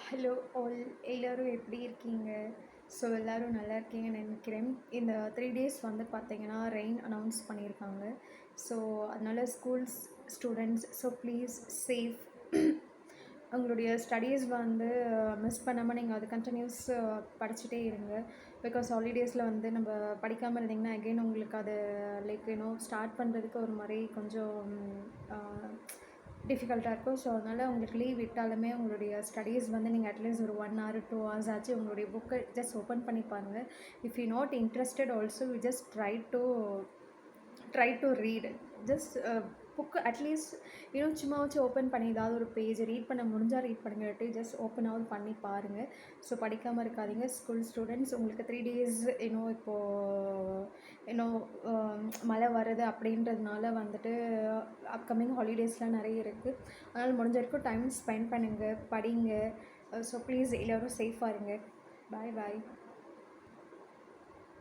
Hello all, எல்லோரும் எப்படி இருக்கீங்க? ஸோ எல்லோரும் நல்லா இருக்கீங்கன்னு நினைக்கிறேன். இந்த 3 டேஸ் வந்து பார்த்தீங்கன்னா ரெயின் அனௌன்ஸ் பண்ணியிருக்காங்க. ஸோ அதனால் schools students so please safe. உங்களுடைய ஸ்டடீஸ் வந்து மிஸ் பண்ணாமல் நீங்கள் அது கண்டினியூஸ் படிச்சுட்டே இருங்க. பிகாஸ் ஹாலிடேஸில் வந்து நம்ம படிக்காமல் இருந்தீங்கன்னா அகெயின் உங்களுக்கு அது லைக் ஸ்டார்ட் பண்ணுறதுக்கு ஒரு மாதிரி கொஞ்சம் டிஃபிகல்ட்டாக இருக்கும். ஸோ அதனால் உங்களுக்கு லீவ் விட்டாலுமே உங்களுடைய ஸ்டடீஸ் வந்து நீங்கள் அட்லீஸ்ட் ஒரு 1 hour 2 hours ஆச்சு உங்களுடைய புக்கை ஜஸ்ட் ஓப்பன் பண்ணி பாருங்கள். If you not interested also we just try to read. Just book at least சும்மா வச்சு ஓப்பன் பண்ணி ஏதாவது ஒரு பேஜ் ரீட் பண்ண முடிஞ்சால் ரீட் பண்ணுங்கட்டு ஜஸ்ட் ஓப்பனாவது பண்ணி பாருங்கள். ஸோ படிக்காமல் இருக்காதீங்க ஸ்கூல் ஸ்டூடெண்ட்ஸ். உங்களுக்கு 3 days இப்போது மழை வருது அப்படின்றதுனால வந்துட்டு அப்கமிங் ஹாலிடேஸ்லாம் நிறைய இருக்குது. அதனால் முடிஞ்ச வரைக்கும் டைம் ஸ்பெண்ட் பண்ணுங்கள், படிங்க. ஸோ ப்ளீஸ் எல்லோரும் சேஃபாக இருங்க. பாய் பாய்.